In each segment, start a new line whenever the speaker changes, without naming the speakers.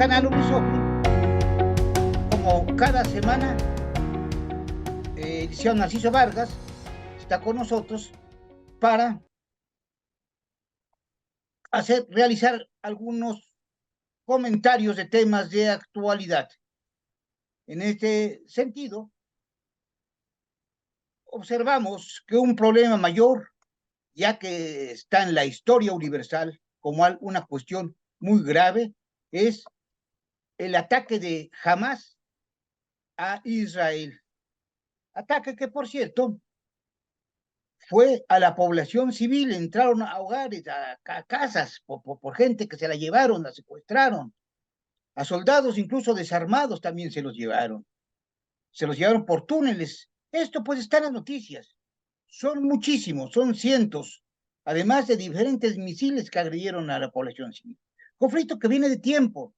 canal Unisofri, como cada semana, edición Narciso Vargas está con nosotros para realizar algunos comentarios de temas de actualidad. En este sentido, observamos que un problema mayor, ya que está en la historia universal como una cuestión muy grave, es el ataque de Hamás a Israel. Ataque que, por cierto, fue a la población civil, entraron a hogares, a casas, por gente que se la llevaron, la secuestraron. A soldados incluso desarmados también se los llevaron por túneles. Esto pues está en las noticias. Son muchísimos, son cientos, además de diferentes misiles que agredieron a la población civil. Conflicto que viene de tiempo.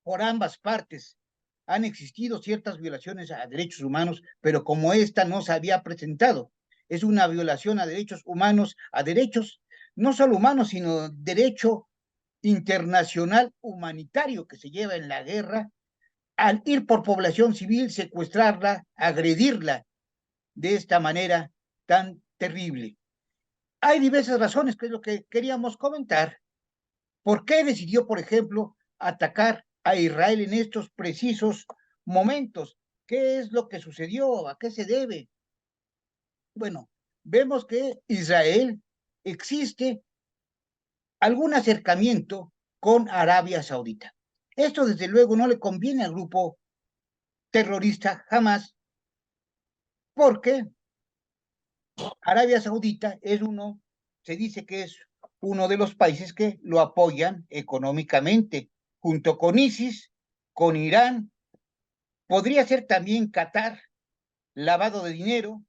Por ambas partes han existido ciertas violaciones a derechos humanos, pero como esta no se había presentado, es una violación a derechos humanos, a derechos no solo humanos, sino derecho internacional humanitario que se lleva en la guerra, al ir por población civil, secuestrarla, agredirla de esta manera tan terrible. Hay diversas razones, que es lo que queríamos comentar. ¿Por qué decidió, por ejemplo, atacar a Israel en estos precisos momentos? ¿Qué es lo que sucedió? ¿A qué se debe? Bueno, vemos que Israel existe algún acercamiento con Arabia Saudita. Esto desde luego no le conviene al grupo terrorista Hamas, porque Arabia Saudita se dice que es uno de los países que lo apoyan económicamente, junto con ISIS, con Irán, podría ser también Qatar, lavado de dinero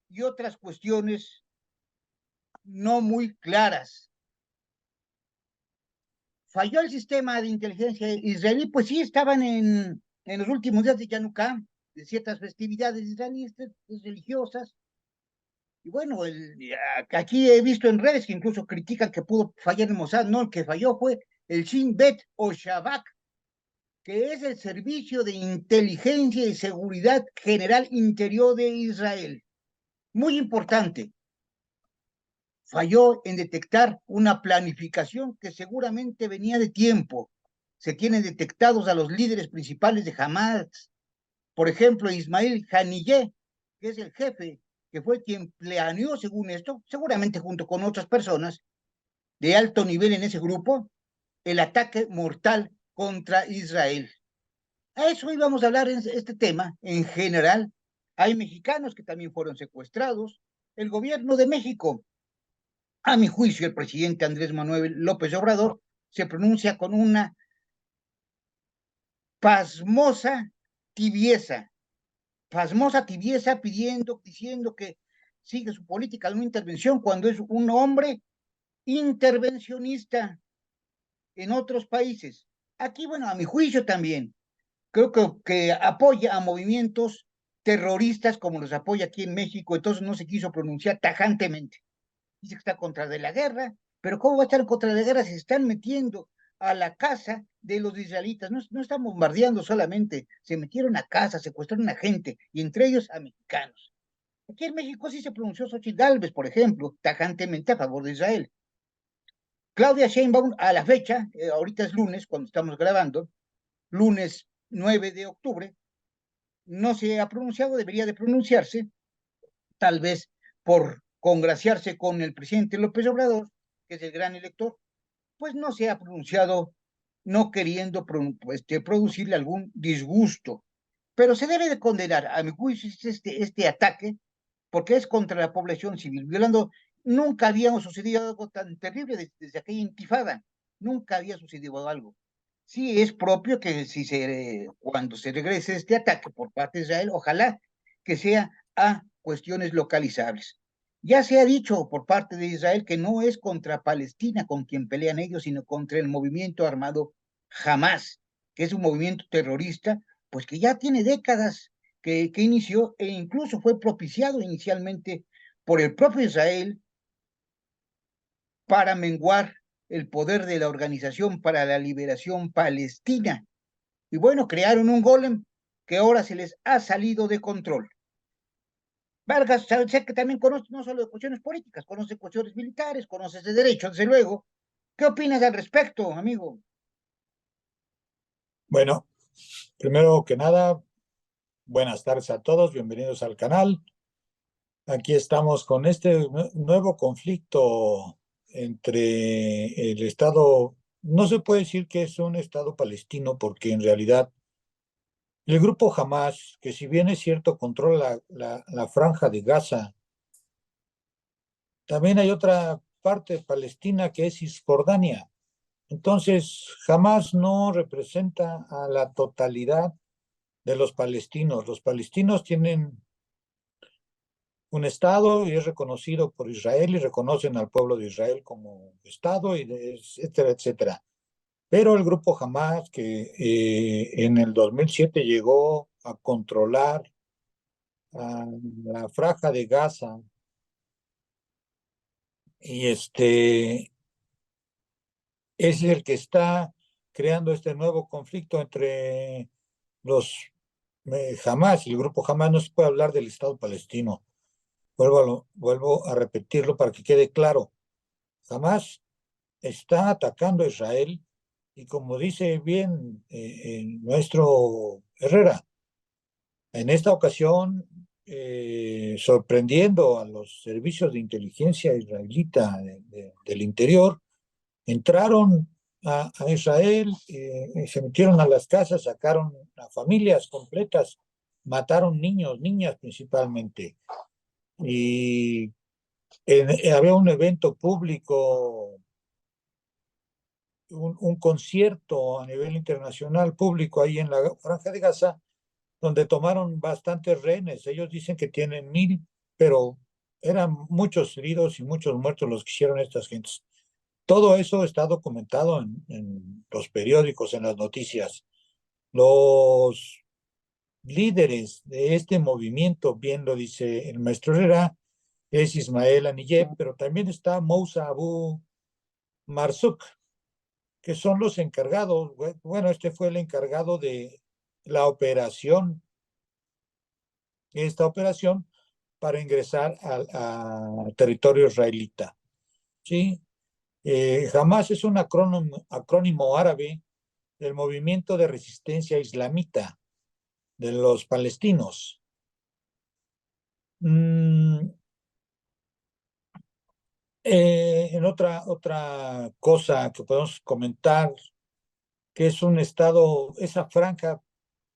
y otras cuestiones no muy claras. ¿Falló el sistema de inteligencia israelí? Pues sí, estaban en los últimos días de Hanukkah, de ciertas festividades israelíes religiosas. Y bueno, aquí he visto en redes que incluso critican que pudo fallar el Mossad. No, el que falló fue el Shin Bet o Shabak, que es el Servicio de Inteligencia y Seguridad General Interior de Israel. Muy importante, falló en detectar una planificación que seguramente venía de tiempo. Se tienen detectados a los líderes principales de Hamas, por ejemplo, Ismail Haniyeh, que es el jefe, que fue quien planeó, según esto, seguramente junto con otras personas de alto nivel en ese grupo, el ataque mortal contra Israel. A eso íbamos a hablar en este tema. En general, hay mexicanos que también fueron secuestrados. El gobierno de México, a mi juicio, el presidente Andrés Manuel López Obrador se pronuncia con una pasmosa tibieza, diciendo que sigue su política de no intervención cuando es un hombre intervencionista en otros países. Aquí, bueno, a mi juicio también, creo que apoya a movimientos terroristas como los apoya aquí en México, entonces no se quiso pronunciar tajantemente. Dice que está contra de la guerra, pero ¿cómo va a estar en contra de la guerra si se están metiendo a la casa de los israelitas? No, no están bombardeando solamente, se metieron a casa, secuestraron a gente, y entre ellos a mexicanos. Aquí en México sí se pronunció Xochitl Gálvez, por ejemplo, tajantemente a favor de Israel. Claudia Sheinbaum, a la fecha, ahorita es lunes, cuando estamos grabando, lunes 9 de octubre, no se ha pronunciado, debería de pronunciarse, tal vez por congraciarse con el presidente López Obrador, que es el gran elector, pues no se ha pronunciado, no queriendo producirle algún disgusto. Pero se debe de condenar, a mi juicio, este ataque, porque es contra la población civil, violando, nunca había sucedido algo tan terrible desde aquella intifada, nunca había sucedido algo. Sí es propio que cuando se regrese este ataque por parte de Israel, ojalá que sea a cuestiones localizables. Ya se ha dicho por parte de Israel que no es contra Palestina con quien pelean ellos, sino contra el movimiento armado Hamas, que es un movimiento terrorista, pues que ya tiene décadas que inició e incluso fue propiciado inicialmente por el propio Israel para menguar el poder de la Organización para la Liberación Palestina. Y bueno, crearon un golem que ahora se les ha salido de control. Vargas, sé que también conoce no solo de cuestiones políticas, conoce cuestiones militares, conoce de derecho, desde luego. ¿Qué opinas al respecto, amigo?
Bueno, primero que nada, buenas tardes a todos, bienvenidos al canal. Aquí estamos con este nuevo conflicto entre el Estado, no se puede decir que es un Estado palestino, porque en realidad el grupo Hamas, que si bien es cierto controla la franja de Gaza, también hay otra parte palestina que es Cisjordania. Entonces, Hamas no representa a la totalidad de los palestinos. Los palestinos tienen un Estado y es reconocido por Israel y reconocen al pueblo de Israel como Estado, y etcétera, etcétera. Pero el grupo Hamas, que en el 2007 llegó a controlar a la franja de Gaza, y es el que está creando este nuevo conflicto entre los Hamas y el grupo Hamas. No se puede hablar del Estado palestino. Vuelvo a repetirlo para que quede claro. Hamas está atacando a Israel, y como dice bien nuestro Herrera, en esta ocasión, sorprendiendo a los servicios de inteligencia israelita del interior, entraron a Israel, se metieron a las casas, sacaron a familias completas, mataron niños, niñas principalmente. Y había un evento público, un concierto a nivel internacional público ahí en la Franja de Gaza, donde tomaron bastantes rehenes. Ellos dicen que tienen 1000, pero eran muchos heridos y muchos muertos los que hicieron estas gentes. Todo eso está documentado en los periódicos, en las noticias. Los líderes de este movimiento, bien lo dice el maestro Herrera, es Ismael Haniyeh, pero también está Moussa Abu Marzouk, que son los encargados. Bueno, este fue el encargado de la operación, esta operación para ingresar al territorio israelita. ¿Sí? Hamas es un acrónimo árabe del movimiento de resistencia islamita de los palestinos. En otra cosa que podemos comentar, que es un estado, esa franja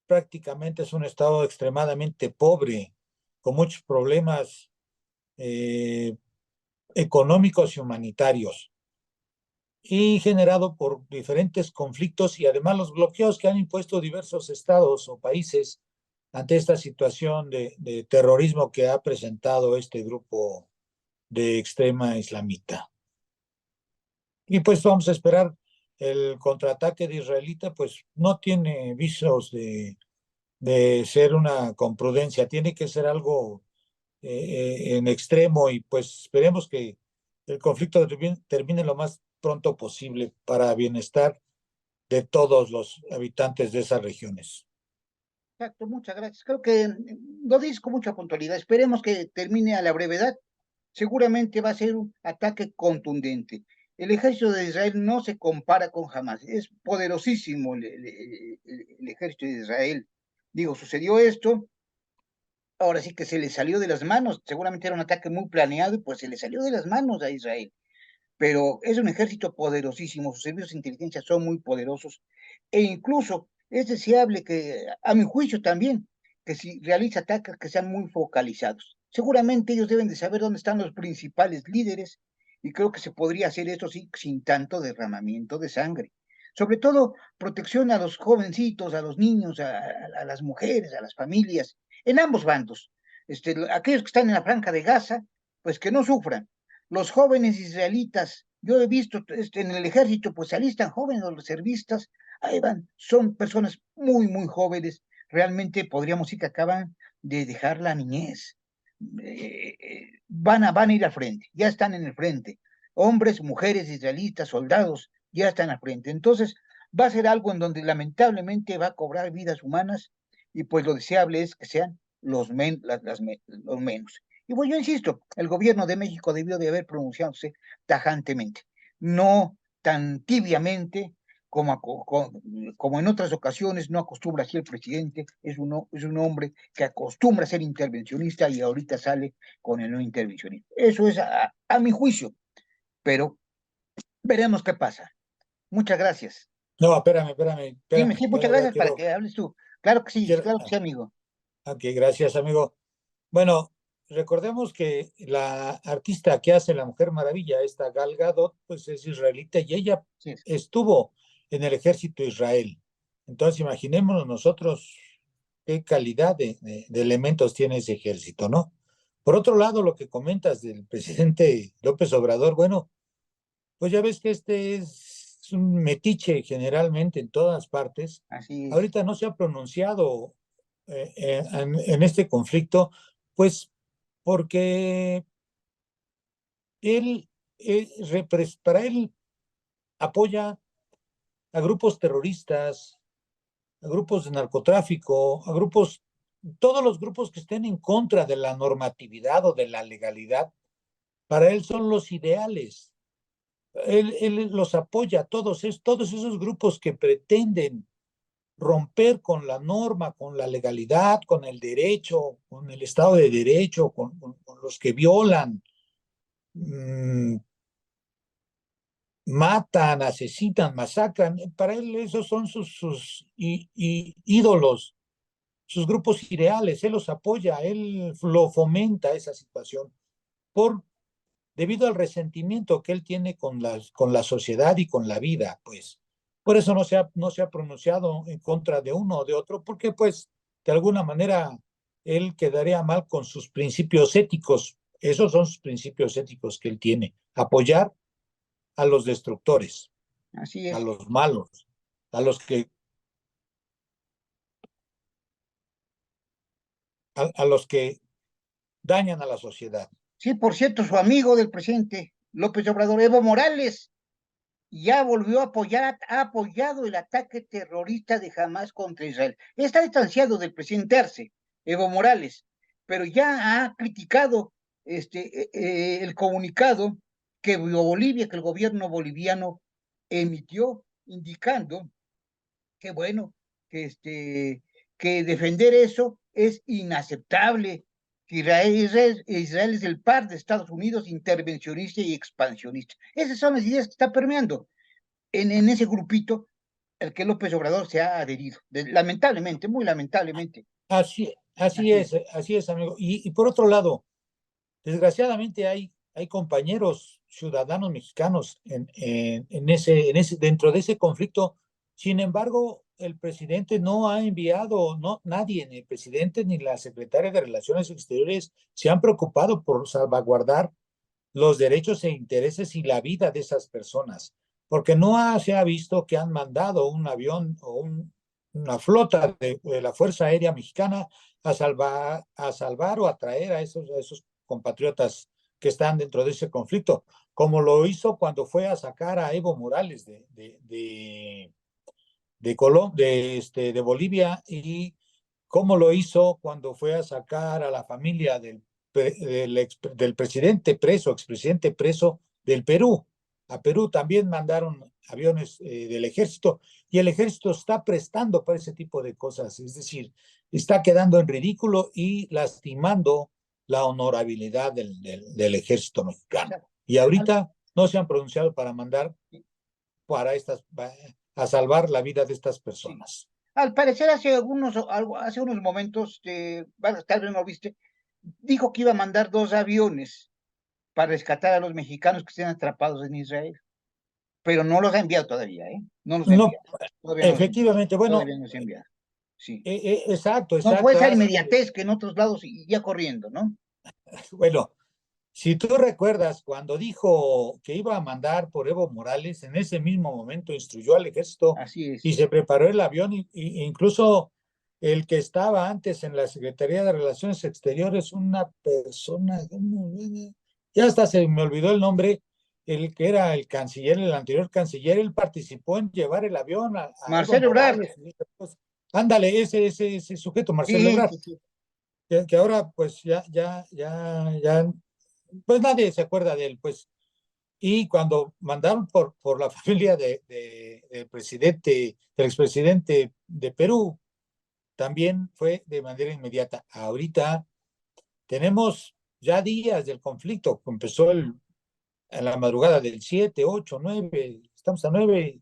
prácticamente es un estado extremadamente pobre, con muchos problemas eh, económicos y humanitarios, y generado por diferentes conflictos y además los bloqueos que han impuesto diversos estados o países ante esta situación de terrorismo que ha presentado este grupo de extrema islamita. Y pues vamos a esperar el contraataque de israelita, pues no tiene visos de ser una con prudencia, tiene que ser algo en extremo, y pues esperemos que el conflicto termine lo más pronto posible para bienestar de todos los habitantes de esas regiones.
Exacto, muchas gracias. Creo que lo dices con mucha puntualidad. Esperemos que termine a la brevedad. Seguramente va a ser un ataque contundente. El ejército de Israel no se compara con Hamas. Es poderosísimo el ejército de Israel. Digo, sucedió esto, ahora sí que se le salió de las manos. Seguramente era un ataque muy planeado y pues se le salió de las manos a Israel. Pero es un ejército poderosísimo, sus servicios de inteligencia son muy poderosos, e incluso es deseable que, a mi juicio también, que si realiza ataques que sean muy focalizados. Seguramente ellos deben de saber dónde están los principales líderes, y creo que se podría hacer esto sí, sin tanto derramamiento de sangre. Sobre todo, protección a los jovencitos, a los niños, a las mujeres, a las familias, en ambos bandos. Aquellos que están en la franja de Gaza, pues que no sufran. Los jóvenes israelitas, yo he visto en el ejército, pues se alistan jóvenes, los reservistas, ahí van, son personas muy, muy jóvenes, realmente podríamos decir que acaban de dejar la niñez. Van a ir al frente, ya están en el frente. hombres, mujeres, israelitas, soldados, ya están al frente. Entonces, va a ser algo en donde lamentablemente va a cobrar vidas humanas y pues lo deseable es que sean los menos. Y pues yo insisto, el gobierno de México debió de haber pronunciándose tajantemente, no tan tibiamente como en otras ocasiones no acostumbra así el presidente, es un hombre que acostumbra a ser intervencionista y ahorita sale con el no intervencionista. Eso es a mi juicio, pero veremos qué pasa. Muchas gracias.
No,
Dime, sí, muchas
todavía
gracias para que hables tú.
quiero,
Claro que sí, amigo.
ok, gracias, amigo. Bueno, recordemos que la artista que hace La Mujer Maravilla, esta Gal Gadot, pues es israelita y ella
Sí,
estuvo en el ejército de Israel. Entonces, imaginémonos nosotros qué calidad de elementos tiene ese ejército, ¿no? Por otro lado, lo que comentas del presidente López Obrador, bueno, pues ya ves que este es un metiche generalmente en todas partes.
así es.
Ahorita no se ha pronunciado en este conflicto, pues porque él, para él apoya a grupos terroristas, a grupos de narcotráfico, a grupos, todos los grupos que estén en contra de la normatividad o de la legalidad, para él son los ideales. Él los apoya, todos esos grupos que pretenden romper con la norma, con la legalidad, con el derecho, con el Estado de Derecho, con los que violan, mmm, matan, asesinan, masacran. Para él esos son sus ídolos, sus grupos ideales. Él los apoya, él lo fomenta esa situación por debido al resentimiento que él tiene con la sociedad y con la vida, pues. Por eso no se ha pronunciado en contra de uno o de otro, porque pues de alguna manera él quedaría mal con sus principios éticos. Esos son sus principios éticos que él tiene. Apoyar a los destructores,
Así
a
es.
los malos, a los que, a los que dañan a la sociedad.
Sí, por cierto, su amigo del presidente López Obrador, Evo Morales, ya volvió a apoyar, ha apoyado el ataque terrorista de Hamas contra Israel. Está distanciado del presidente Arce, Evo Morales, pero ya ha criticado el comunicado que Bolivia, que el gobierno boliviano emitió, indicando que bueno, que, que defender eso es inaceptable, que Israel es el par de Estados Unidos intervencionista y expansionista. Esas son las ideas que está permeando en ese grupito al que López Obrador se ha adherido. Lamentablemente, muy lamentablemente. Así es.
Así es, amigo. Y por otro lado, desgraciadamente hay compañeros ciudadanos mexicanos dentro de ese conflicto. Sin embargo, el presidente no ha enviado, no, nadie, ni el presidente ni la secretaria de Relaciones Exteriores se han preocupado por salvaguardar los derechos e intereses y la vida de esas personas, porque se ha visto que han mandado un avión o una flota de la Fuerza Aérea Mexicana a salvar o a traer a esos compatriotas que están dentro de ese conflicto, como lo hizo cuando fue a sacar a Evo Morales de Bolivia, y cómo lo hizo cuando fue a sacar a la familia del presidente preso, expresidente preso del Perú. A Perú también mandaron aviones del ejército, y el ejército está prestando para ese tipo de cosas, es decir, está quedando en ridículo y lastimando la honorabilidad del ejército mexicano. Y ahorita no se han pronunciado para mandar para a salvar la vida de estas
Sí.
personas.
Al parecer, hace unos momentos, tal vez no viste, dijo que iba a mandar 2 aviones para rescatar a los mexicanos que estén atrapados en Israel, pero no los ha enviado todavía, ¿eh? No los ha
No,
enviado. Todavía no los ha enviado.
efectivamente, bueno,
Todavía no los ha enviado. Sí.
exacto,
No fue
exacto.
esa inmediatez que en otros lados ya corriendo, ¿no?
Bueno, si tú recuerdas, cuando dijo que iba a mandar por Evo Morales, en ese mismo momento instruyó al ejército
Así
y
es.
se preparó el avión, incluso el que estaba antes en la Secretaría de Relaciones Exteriores, una persona, ya hasta se me olvidó el nombre, el que era el canciller, el anterior canciller, él participó en llevar el avión a Evo
Marcelo Ebrard.
Morales. Pues, ándale, ese sujeto, Marcelo
Sí,
Ebrard,
sí, sí.
que ahora pues ya, pues nadie se acuerda de él, pues. Y cuando mandaron por la familia del presidente, del expresidente de Perú, también fue de manera inmediata. Ahorita tenemos ya días del conflicto, empezó en la madrugada del 7, 8, 9, estamos a 9,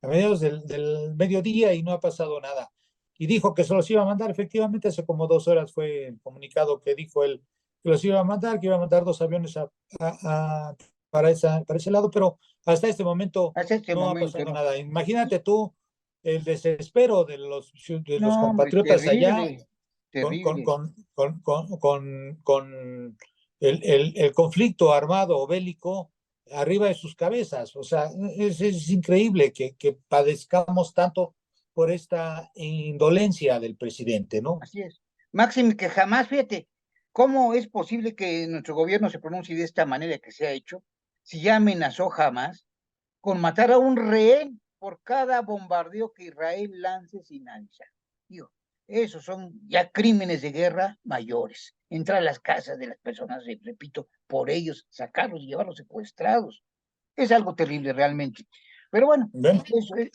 a mediados del mediodía y no ha pasado nada. Y dijo que se los iba a mandar, efectivamente, hace como 2 horas fue el comunicado que dijo él que los iba a mandar, que iba a mandar 2 aviones para ese lado, pero hasta este momento
Hasta este
no ha
momento,
pasado
¿no?
nada. Imagínate tú el desespero de los
No, hombre,
compatriotas allá
terrible,
con, con,
terrible.
con, con, con el conflicto armado o bélico arriba de sus cabezas. O sea, es increíble que padezcamos tanto por esta indolencia del presidente, ¿no?
Así es. Máximo, que jamás, fíjate, ¿cómo es posible que nuestro gobierno se pronuncie de esta manera que se ha hecho? Si ya amenazó jamás con matar a un rehén por cada bombardeo que Israel lance sin avisar. Digo, esos son ya crímenes de guerra mayores. Entrar a las casas de las personas, repito, por ellos, sacarlos y llevarlos secuestrados. Es algo terrible realmente. Pero bueno,
¿Ven?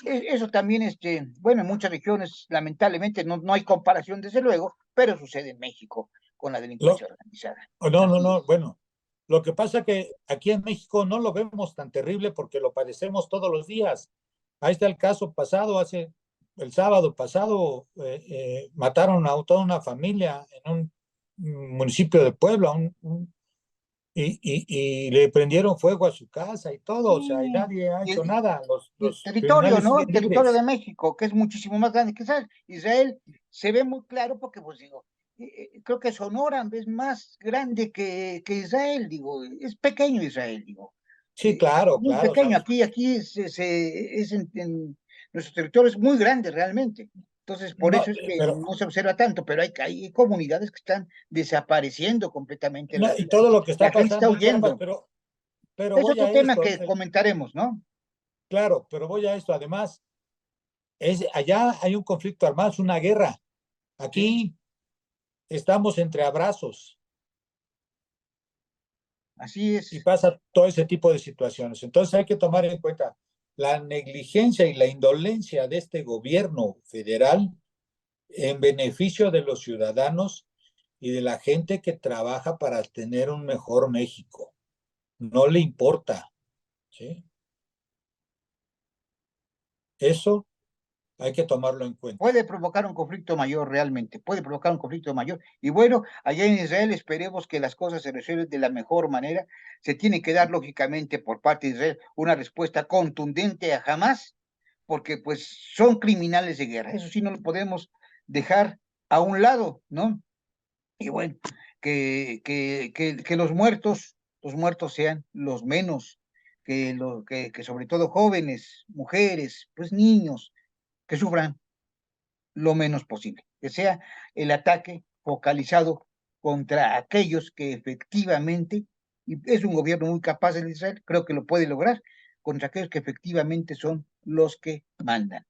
eso también, bueno, en muchas regiones, lamentablemente, no hay comparación, desde luego, pero sucede en México con la delincuencia
Lo,
organizada.
no, no,
Así
no,
es.
bueno. Lo que pasa que aquí en México no lo vemos tan terrible porque lo padecemos todos los días. Ahí está el caso pasado, el sábado pasado, mataron a toda una familia en un municipio de Puebla, y le prendieron fuego a su casa y todo, o sea, y
Sí,
nadie ha
y
hecho
el,
nada,
y el
los
territorio,
criminales
¿no? El
siguen
territorio de
libres.
México, que es muchísimo más grande que Israel. Israel se ve muy claro porque, pues digo, creo que Sonora es más grande que Israel, digo, es pequeño Israel, digo,
Sí, claro,
muy
claro,
pequeño.
estamos.
Aquí es en nuestro territorio es muy grande realmente. Entonces, por
No,
eso es que
pero
no se observa tanto, pero hay comunidades que están desapareciendo completamente
no, y todo lo que
la
está
gente está
pasando en Chiapas,
huyendo.
pero
Es
voy
otro
a
tema
esto,
que comentaremos, ¿no?
claro, pero voy a esto. Además, allá hay un conflicto armado, es una guerra.
Sí,
Aquí estamos entre abrazos
así
y
es.
pasa todo ese tipo de situaciones. Entonces hay que tomar en cuenta la negligencia y la indolencia de este gobierno federal en beneficio de los ciudadanos y de la gente que trabaja para tener un mejor México. No le importa, ¿sí? Eso hay que tomarlo en cuenta.
Puede provocar un conflicto mayor realmente, puede provocar un conflicto mayor. Y bueno, allá en Israel esperemos que las cosas se resuelvan de la mejor manera. Se tiene que dar, lógicamente, por parte de Israel una respuesta contundente a Hamas, porque pues son criminales de guerra. Eso sí no lo podemos dejar a un lado, ¿no? Y bueno, que los muertos sean los menos, que sobre todo jóvenes, mujeres, pues niños, que sufran lo menos posible, que sea el ataque focalizado contra aquellos que efectivamente, y es un gobierno muy capaz en Israel, creo que lo puede lograr, contra aquellos que efectivamente son los que mandan.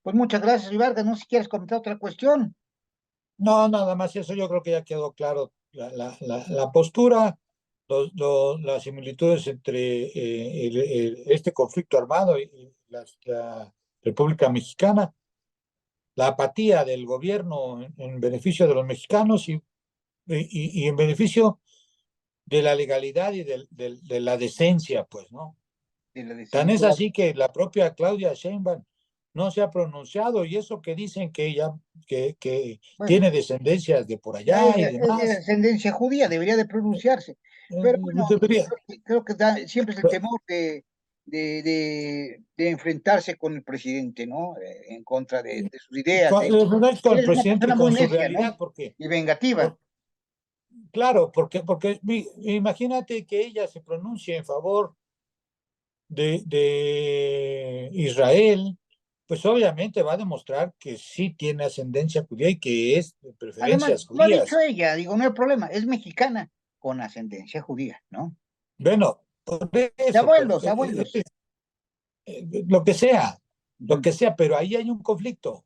Pues muchas gracias, Ibarga. No sé si quieres comentar otra cuestión.
No, nada más eso, yo creo que ya quedó claro la postura, las similitudes entre este conflicto armado y la República Mexicana, la apatía del gobierno en beneficio de los mexicanos y en beneficio de la legalidad y de la decencia, pues, ¿no?
De la
Tan es
decencia.
así que la propia Claudia Sheinbaum no se ha pronunciado y eso que dicen que ella que
Bueno,
tiene descendencias de por
ya
allá y
es de
demás.
ascendencia judía, debería de pronunciarse. Pero bueno,
Debería.
creo que siempre es el temor de enfrentarse con el presidente, ¿no? En contra de sus ideas.
No es con
Él
el
es una
presidente,
persona muy
con su
necia, ¿no?
realidad, porque,
Y vengativa.
por- claro, porque imagínate que ella se pronuncie en favor de Israel, pues obviamente va a demostrar que sí tiene ascendencia judía y que es de
Además,
preferencias
lo ha dicho
judías.
ella, digo, no hay problema, es mexicana con ascendencia judía, ¿no?
Bueno, Por
De
eso,
abuelos, abuelos.
lo
Ujú.
que sea, pero ahí hay un conflicto,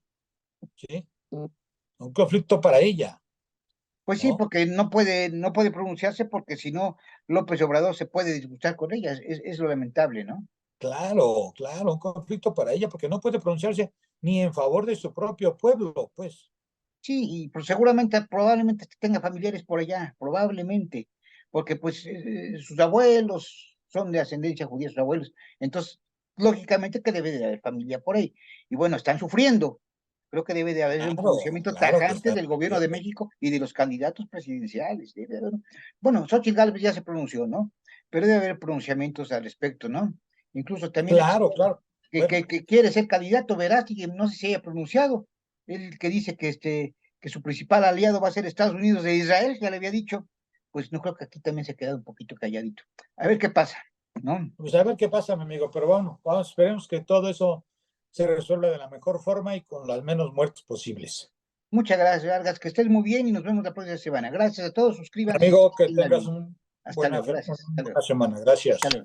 ¿sí? Un conflicto para ella,
Pues sí,
¿no?
porque no puede pronunciarse porque si no, López Obrador se puede disgustar con ella. Es lo lamentable, ¿no?
Claro, claro, un conflicto para ella, porque no puede pronunciarse ni en favor de su propio pueblo, pues.
Sí, y pues seguramente, probablemente tenga familiares por allá, probablemente, porque pues sus abuelos son de ascendencia judía, sus abuelos. Entonces, lógicamente que debe de haber familia por ahí. Y bueno, están sufriendo. Creo que debe de haber un
Claro,
pronunciamiento
claro que
tajante
está
del gobierno de
sufriendo.
México y de los candidatos presidenciales. Debe haber bueno, Xochitl Gálvez ya se pronunció, ¿no? Pero debe haber pronunciamientos al respecto, ¿no? Incluso también
Claro, claro. Bueno,
que quiere ser candidato, verás, y no sé si haya pronunciado. Él que dice que su principal aliado va a ser Estados Unidos de Israel, ya le había dicho, pues no creo que aquí también se ha quedado un poquito calladito. A ver qué pasa, ¿no?
pues a ver qué pasa, mi amigo, pero bueno, vamos, esperemos que todo eso se resuelva de la mejor forma y con las menos muertes posibles.
Muchas gracias, Vargas, que estés muy bien y nos vemos la próxima semana. Gracias a todos, suscríbanse,
Amigo, que
denle
tengas
like.
una
Hasta luego,
buena
gracias, hasta luego,
semana. Gracias.
hasta luego.